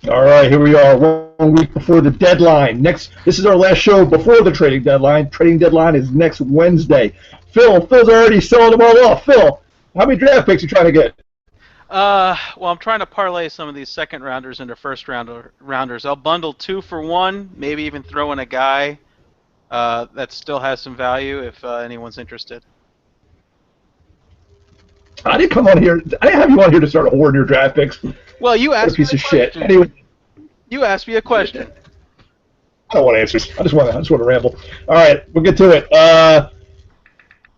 All right, here we are, 1 week before the deadline. This is our last show before the trading deadline. Trading deadline is next Wednesday. Phil's already selling them all off. Phil, how many draft picks are you trying to get? Well, I'm trying to parlay some of these second rounders into rounders. I'll bundle 2 for 1, maybe even throw in a guy that still has some value if anyone's interested. I didn't have you on here to start hoarding your draft picks. Well, you What a asked me piece a of shit. question. Anyway, You asked me a question. I don't want answers. I just want to ramble. All right, we'll get to it.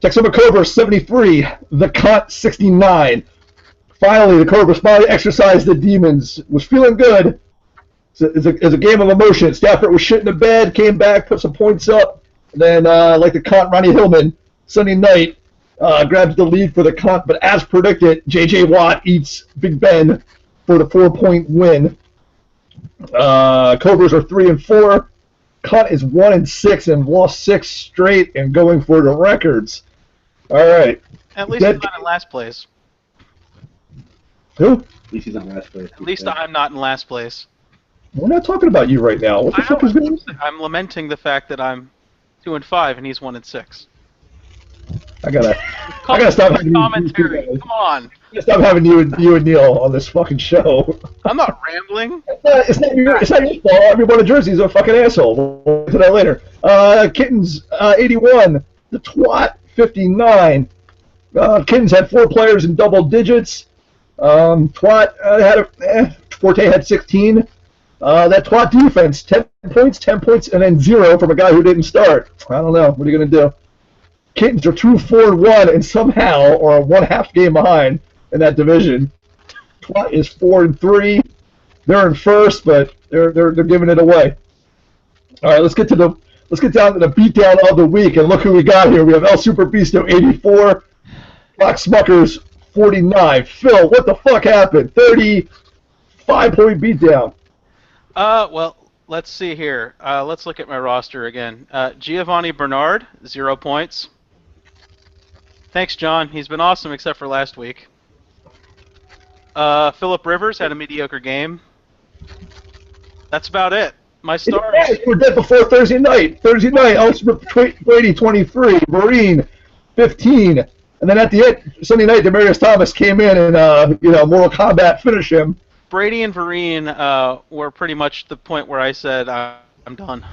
Texoma Cobra 73, the Cunt 69. Finally, the Cobras finally exercised the demons. Was feeling good. It's a game of emotion. Stafford was shit in the bed, came back, put some points up, and then like the Cunt, Ronnie Hillman, Sunday night, grabs the lead for the Cunt. But as predicted, J.J. Watt eats Big Ben for the 4-point win. Cobras are 3-4. Cunt is 1-6 and lost 6 straight and going for the records. All right. At least he's not in last place. Who? At least he's not in last place. At least I'm not in last place. We're not talking about you right now. What the fuck is going on? I'm lamenting the fact that I'm 2-5 and he's 1-6. I gotta stop having commentary. Come on. I gotta stop having you and Neil on this fucking show. I'm not rambling. It's not your fault. Everyone in Jersey is a fucking asshole. We'll get to that later. Kittens 81. The Twat 59. Kittens had 4 players in double digits. Twat Forte had 16. That Twat defense, 10 points, and then 0 from a guy who didn't start. I don't know. What are you going to do? Kittens are 2-4-1 and somehow are 1/2 game behind in that division. Twat is 4-3. They're in first, but they're giving it away. All right, let's get down to the beatdown of the week, and look who we got here. We have El Super Beasto 84, Black Smuckers 49. Phil, what the fuck happened? 35-point beatdown. Well, let's see here. Let's look at my roster again. Giovanni Bernard, 0 points. Thanks, John. He's been awesome except for last week. Philip Rivers had a mediocre game. That's about it. My stars. Yeah, you were dead before Thursday night. Elspeth Brady, 23. Marine, 15. And then at the end, Sunday night, Demaryius Thomas came in and, Mortal Kombat finished him. Brady and Vereen were pretty much the point where I said, I'm done.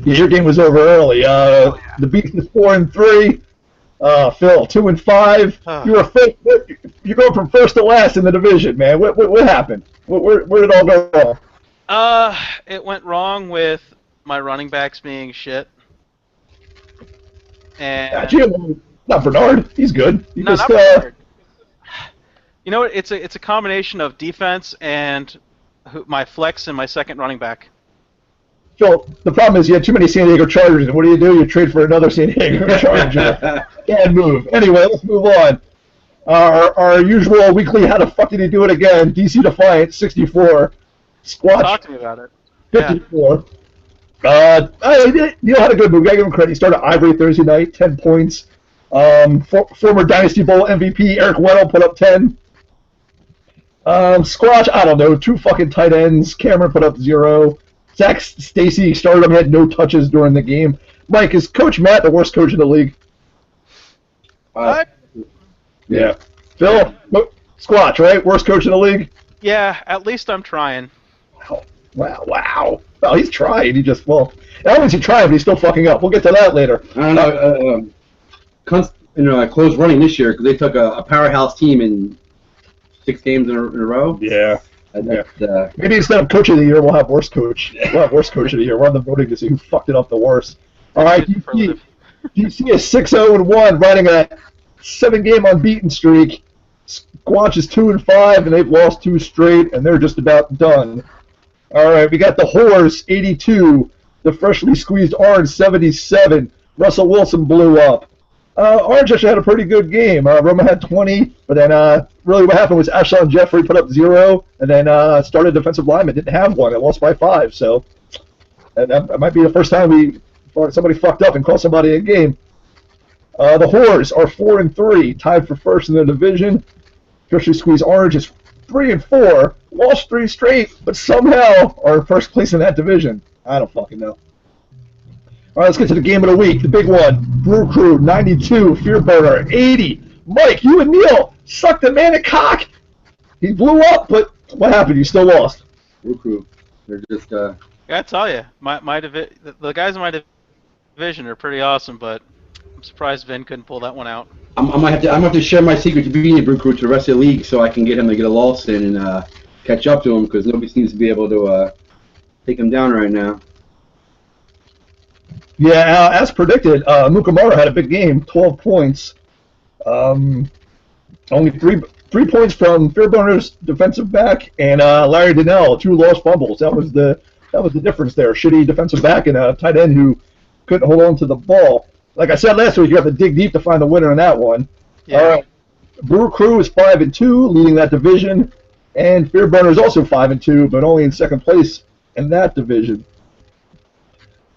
Yeah, your game was over early. The Beast is 4-3. Phil, 2-5. You're going from first to last in the division, man. What happened? Where did it all go wrong? It went wrong with my running backs being shit. And not Bernard. He's good. Not Bernard. You know what? It's a combination of defense and my flex and my second running back. Phil, the problem is you had too many San Diego Chargers, and what do? You trade for another San Diego Charger. Can't move. Anyway, let's move on. Our usual weekly how the fuck did he do it again? DC Defiant, 64. Squatch, talk to me about it. 54. Yeah. Neil had a good move. I give him credit. He started Ivory Thursday night, 10 points. Former Dynasty Bowl MVP Eric Weddle put up 10. Squatch, I don't know, 2 fucking tight ends. Cameron put up 0. Zach Stacy started him, had no touches during the game. Mike, is Coach Matt the worst coach in the league? What? Yeah. Phil, Squatch, right? Worst coach in the league? Yeah, at least I'm trying. Wow. Well, he's trying. Not only is he trying, but he's still fucking up. We'll get to that later. I don't know. Close running this year because they took a powerhouse team in 6 games in a row. Yeah. Yeah. Maybe instead of coach of the year, we'll have worst coach. We'll have worst coach of the year. We're on the voting to see who fucked it up the worst. All right, DC is 6-0-1, riding a 7-game unbeaten streak. Squatch is 2-5, and they've lost 2 straight, and they're just about done. All right, we got the Horse 82, the freshly squeezed Orange 77. Russell Wilson blew up. Orange actually had a pretty good game. Roma had 20, but then really what happened was Ashon Jeffrey put up 0, and then started defensive lineman. Didn't have one. It lost by 5, so that might be the first time somebody fucked up and cost somebody a game. The Whores are 4-3, tied for first in the division. Freshly squeezed Orange is 3-4, lost 3 straight, but somehow are in first place in that division. I don't fucking know. All right, let's get to the game of the week, the big one. Brew Crew 92, Fear Burner 80. Mike, you and Neil sucked the man at cock. He blew up, but what happened? You still lost. Brew Crew, they're just. I tell you, the guys in my division are pretty awesome, but I'm surprised Vin couldn't pull that one out. I might have to share my secret to being a Brew Crew to the rest of the league so I can get him to get a loss in and catch up to him because nobody seems to be able to take him down right now. Yeah, as predicted, Mukamura had a big game, 12 points. Only three points from Fearburner's defensive back and Larry Donnell, 2 lost fumbles. That was the difference there. Shitty defensive back and a tight end who couldn't hold on to the ball. Like I said last week, you have to dig deep to find the winner in that one. Yeah. All right, Brew Crew is 5-2, leading that division, and Fearburner is also 5-2, but only in second place in that division.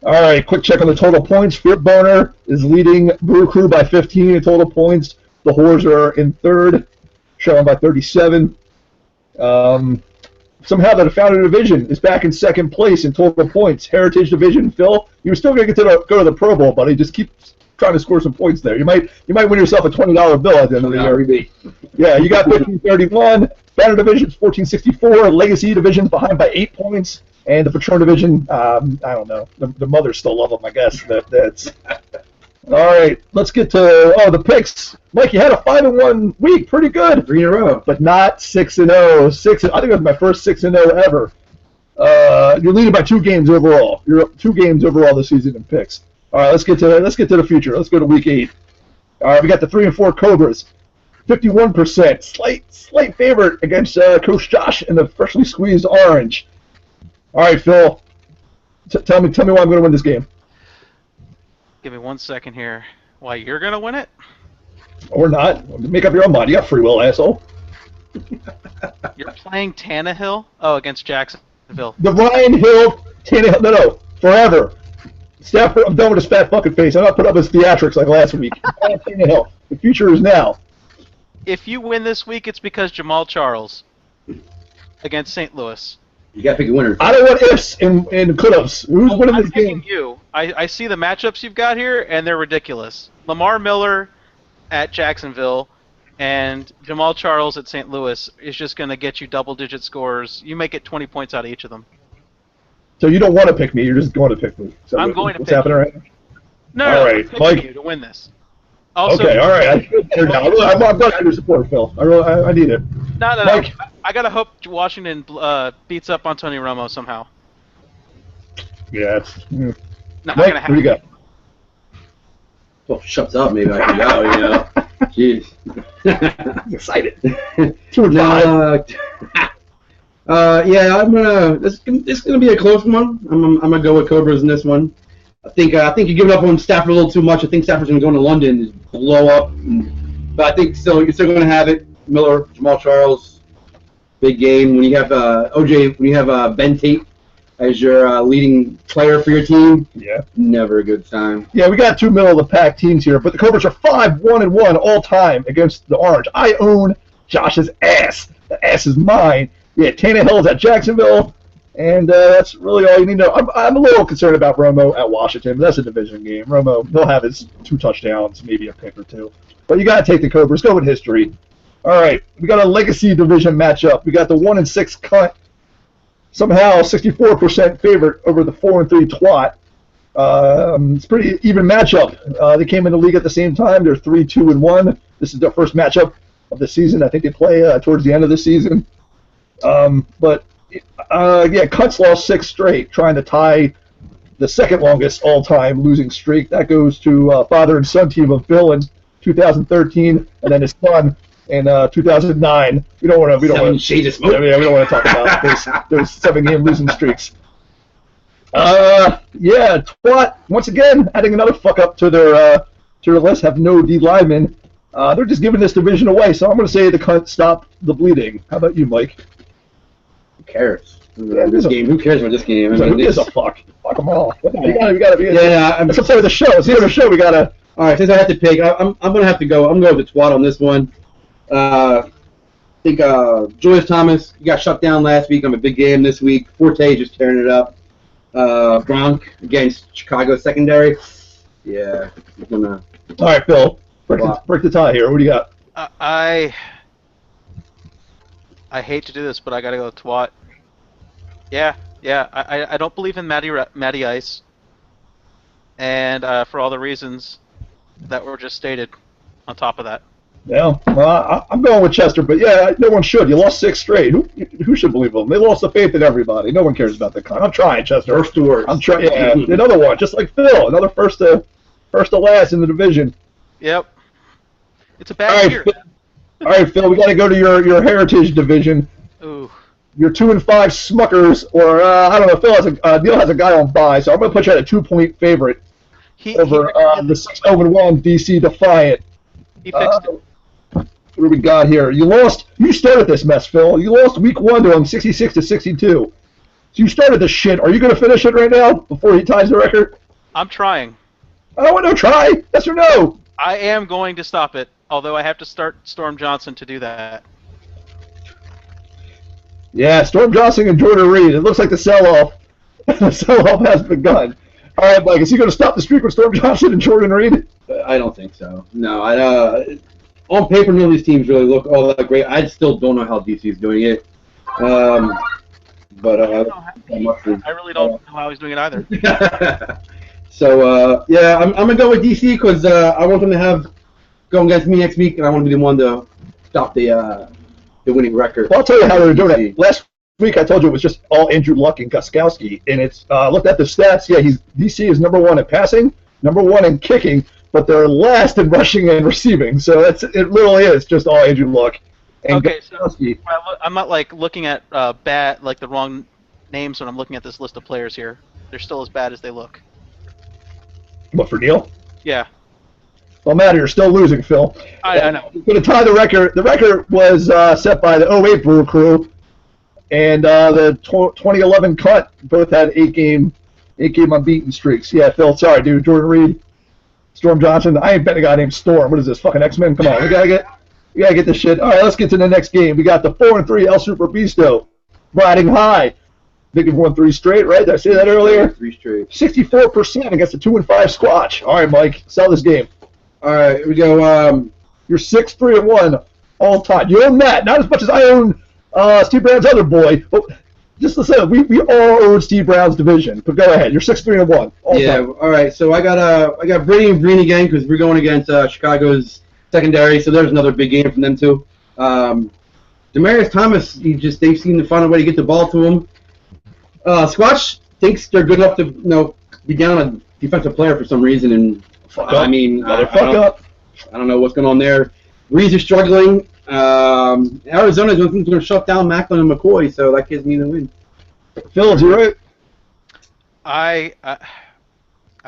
All right, quick check on the total points. Fearburner is leading Brew Crew by 15 in total points. The Whores are in third, showing by 37. Somehow the Founder Division is back in second place in total points. Heritage Division, Phil, you were still going to go to the Pro Bowl, buddy. Just keep trying to score some points there. You might win yourself a $20 bill at the end of the year. Yeah, you got 1531. Founder Division's 1464. Legacy Division's behind by 8 points. And the Patron Division, I don't know. The mothers still love them, I guess. That's all right. Let's get to the picks. Mike, you had a 5-1 week, pretty good. 3 in a row, but not 6-0. I think it was my first 6-0 ever. You're leading by 2 games overall. You're up 2 games overall this season in picks. All right, let's get to the future. Let's go to week 8. All right, we got the 3-4 Cobras, 51%, slight favorite against Coach Josh and the freshly squeezed Orange. All right, Phil, tell me why I'm going to win this game. Give me 1 second here. Why you're gonna win it? Or not. Make up your own mind. You got free will, asshole. You're playing Tannehill? Oh, against Jacksonville. The Ryan Hill, Tannehill. No, forever. Stafford, I'm done with his fat fucking face. I'm not putting up his theatrics like last week. Tannehill. The future is now. If you win this week, it's because Jamal Charles against St. Louis. You got to pick a winner. I don't want ifs and could-haves. Who's winning this game? You. I see the matchups you've got here, and they're ridiculous. Lamar Miller at Jacksonville and Jamal Charles at St. Louis is just going to get you double-digit scores. You make it 20 points out of each of them. So you don't want to pick me. You're just going to pick me. So I'm going to what's pick happening you. right now? No, all right, I'm Mike. picking you to win this. Also, okay, all right. I feel better now. I'm glad you support, Phil. I need it. No. Mike. I gotta hope Washington beats up on Tony Romo somehow. Yeah, it's Not Mike, gonna happen. who you got? Well, shuts up, maybe I can go, you know. Jeez. I'm excited. 2-5. Yeah, I'm gonna. It's gonna be a close one. I'm gonna go with Cobras in this one. I think you're giving up on Stafford a little too much. I think Stafford's gonna go into London and blow up. But I think you're still gonna have it. Miller, Jamal Charles, big game. When you have OJ, when you have Ben Tate as your leading player for your team, Yeah. never a good time. Yeah, we got 2 middle-of-the-pack teams here, but the Cobras are 5-1-1 all time against the Orange. I own Josh's ass. The ass is mine. Yeah, Tannehill's at Jacksonville, and that's really all you need to know. I'm a little concerned about Romo at Washington, but that's a division game. Romo, he'll have his 2 touchdowns, maybe a pick or 2. But you got to take the Cobras. Go with history. All right, we got a legacy division matchup. We got the 1-6 Cunt, somehow 64% favorite over the 4-3 Twat. It's a pretty even matchup. They came in the league at the same time. They're 3-2-1. This is their first matchup of the season. I think they play towards the end of the season. But Cunt's lost 6 straight, trying to tie the second longest all-time losing streak. That goes to father and son team of Bill in 2013, and then his son in 2009. We don't want to. We don't want to talk about those 7-game losing streaks. Twat once again adding another fuck up to their list. Have no D linemen. They're just giving this division away. So I'm going to say the Cunt stop the bleeding. How about you, Mike? Who cares? This game. Who cares about this game? Who gives a fuck? Fuck them all. We gotta be. That's the play of the show. It's the end of the show. We gotta. All right, since I have to pick, I'm gonna have to go. I'm going with the Twat on this one. think Julius Thomas, he got shut down last week on a big game this week. Forte just tearing it up. Gronk against Chicago secondary. Yeah, I'm gonna. All right, Phil. Break the tie here. What do you got? I hate to do this, but I gotta go with Twat. Yeah. I don't believe in Matty Ice, and for all the reasons that were just stated. On top of that. Yeah, well, I'm going with Chester, but yeah, no one should. You lost 6 straight. Who should believe them? They lost the faith in everybody. No one cares about the con. I'm trying, Chester. First to worst. I'm trying. Yeah, another one, just like Phil. Another first to last in the division. Yep. It's a bad year. All right, Phil. We got to go to your heritage division. Ooh. Your 2-5 Smuckers, or I don't know. Neil has a guy on bye, so I'm going to put you at a 2-point favorite over the 6-1 DC Defiant. He fixed it. What do we got here? You started this mess, Phil. You lost week 1 to him, 66-62. So you started this shit. Are you going to finish it right now before he ties the record? I'm trying. I don't want to try. Yes or no? I am going to stop it, although I have to start Storm Johnson to do that. Yeah, Storm Johnson and Jordan Reed. It looks like the sell-off. The sell-off has begun. All right, Mike, is he going to stop the streak with Storm Johnson and Jordan Reed? I don't think so. No, on paper, none of these teams really look all that great. I still don't know how DC is doing it. But I really don't know how he's doing it either. So yeah, I'm gonna go with DC because I want them to go against me next week, and I want to be the one to stop the winning record. Well, I'll tell you how they're doing it. Last week I told you it was just all Andrew Luck and Gostkowski, and it's looked at the stats. Yeah, DC is number 1 in passing, number 1 in kicking, but they're last in rushing and receiving. So it literally is just all Andrew Luck and Gostkowski. So I'm not like looking at the wrong names when I'm looking at this list of players here. They're still as bad as they look. What, for Neil? Yeah. Well, Matt, you're still losing, Phil. I know. Going to tie the record. The record was set by the 08 Brew Crew and the 2011 Cut. Both had 8-game unbeaten streaks. Yeah, Phil, sorry, dude. Jordan Reed, Storm Johnson. I ain't betting a guy named Storm. What is this, fucking X-Men? Come on, we gotta get this shit. All right, let's get to the next game. We got the 4-3 El Super Bisto riding high. I think we've won 3 straight, right? Did I say that earlier? 3 straight. 64% against the 2-5 Squatch. All right, Mike, sell this game. All right, here we go. You're 6-3-1 all time. You own that, not as much as I own Steve Brown's other boy. But just listen, we all own Steve Brown's division. But go ahead, you're 6-3-1 all time. All right. So I got Brady and Green again because we're going against Chicago's secondary. So there's another big game from them too. Demaryius Thomas, they've seen to find a way to get the ball to him. Squatch thinks they're good enough to be down a defensive player for some reason, and I don't know what's going on there. Reeds are struggling. Arizona's going to shut down Macklin and McCoy, so that gives me the win. Phil, is you right? I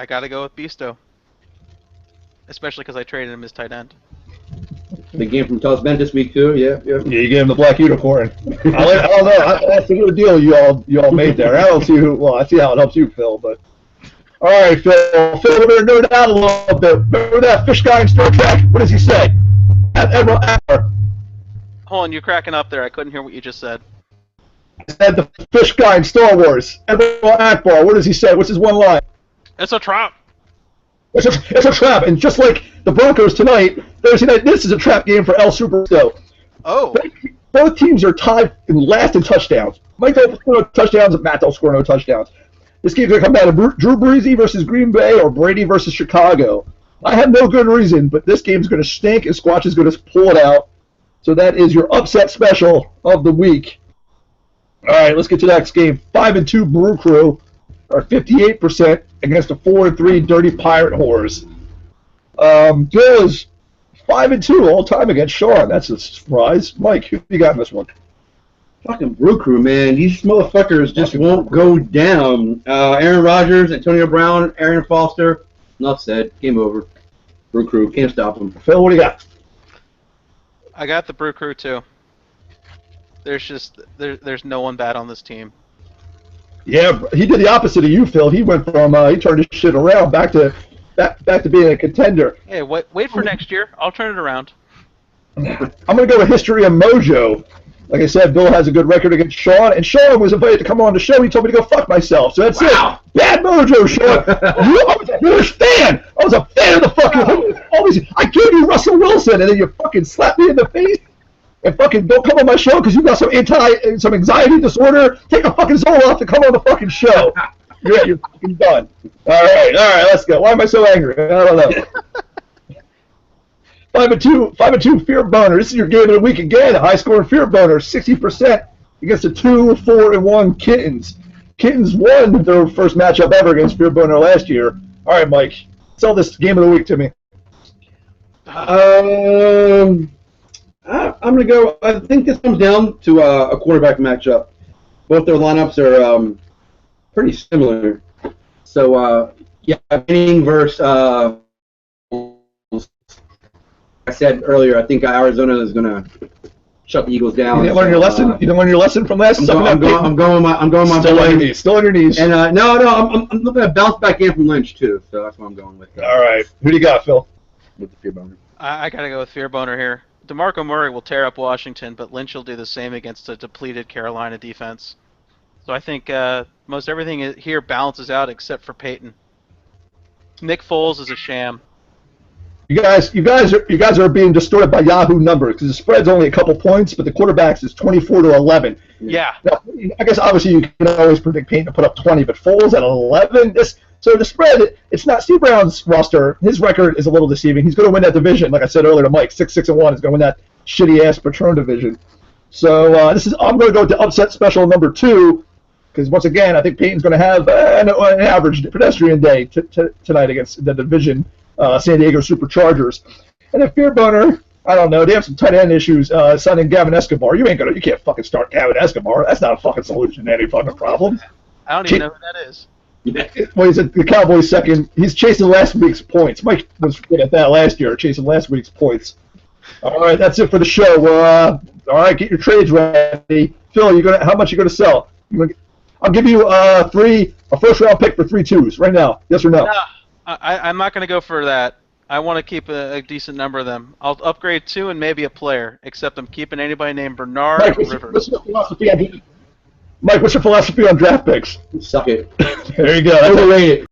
got to go with Bisto, especially because I traded him as tight end. The game from Tulsa Bend this week too. Yeah, you gave him the black unicorn. I don't know. That's a good deal you all made there. I don't see I see how it helps you, Phil. But all right, Phil, we better nerd out a little bit. Remember that fish guy in Star Trek? What does he say? Admiral Akbar. Hold on, you're cracking up there. I couldn't hear what you just said. I said the fish guy in Star Wars. Admiral Akbar. What does he say? What's his one line? It's a trap. It's a trap, and just like the Broncos tonight, Thursday night, this is a trap game for El Supersto. Oh. Both teams are tied in last in touchdowns. Mike don't score no touchdowns, and Matt don't score no touchdowns. This game's going to come down to Drew Brees versus Green Bay or Brady versus Chicago. I have no good reason, but this game's going to stink, and Squatch is going to pull it out. So that is your upset special of the week. All right, let's get to the next game. 5-2 Brew Crew are 58% against a 4-3 Dirty Pirate Whores. Bill is 5-2 all time against Sean. That's a surprise. Mike, who you got in this one? Fucking Brew Crew, man. These motherfuckers just won't go down. Aaron Rodgers, Antonio Brown, Arian Foster. Enough said. Game over. Brew Crew. Can't stop them. Phil, what do you got? I got the Brew Crew, too. There's no one bad on this team. Yeah, he did the opposite of you, Phil. He went from he turned his shit around back to being a contender. Hey, wait for next year. I'll turn it around. I'm going to go with History and Mojo. Like I said, Bill has a good record against Sean, and Sean was invited to come on the show. He told me to go fuck myself. So that's it. Bad mojo, Sean. I was a huge fan. I was a fan of the fucking always. I gave you Russell Wilson, and then you fucking slapped me in the face. And fucking don't come on my show because you got some anxiety disorder. Take a fucking Zoloft to come on the fucking show. You're fucking done. All right, let's go. Why am I so angry? I don't know. 5-2 Fear Boner. This is your game of the week again. A high-scoring Fear Boner, 60% against the 2-4-1 Kittens. Kittens won their first matchup ever against Fear Boner last year. All right, Mike, sell this game of the week to me. I'm gonna go. I think this comes down to a quarterback matchup. Both their lineups are pretty similar. So yeah, winning versus. I said earlier, I think Arizona is gonna shut the Eagles down. You didn't learn your lesson. You didn't learn your lesson from last. I'm going my. Still on your knees. Still on your knees. And no, I'm looking at bounce back in from Lynch too. So that's what I'm going with. All right, who do you got, Phil? With the Fear Boner. I gotta go with Fear Boner here. DeMarco Murray will tear up Washington, but Lynch will do the same against a depleted Carolina defense. So I think most everything here balances out except for Peyton. Nick Foles is a sham. You guys are being distorted by Yahoo numbers because the spread's only a couple points, but the quarterbacks is 24-11. Yeah. Now, I guess obviously you can always predict Peyton to put up 20, but Foles at 11. So the spread, it's not Steve Brown's roster. His record is a little deceiving. He's going to win that division, like I said earlier to Mike, 6-1. He's going to win that shitty ass Patron division. So I'm going to go to upset special number 2. Because once again, I think Peyton's going to have an average pedestrian day tonight against the division San Diego Superchargers. And then Fear Boner, I don't know. They have some tight end issues signing Gavin Escobar. You can't fucking start Gavin Escobar. That's not a fucking solution to any fucking problem. I don't even know who that is. Well, he's at the Cowboys' second. He's chasing last week's points. Mike was good at that last year, chasing last week's points. All right, that's it for the show. All right, get your trades ready. Phil, how much you gonna sell? I'll give you a first-round pick for 3 2s right now. Yes or no? No, I'm not going to go for that. I want to keep a decent number of them. I'll upgrade 2 and maybe a player, except I'm keeping anybody named Bernard Mike, Rivers. Mike, what's your philosophy on draft picks? Suck it. There you go. Overrated.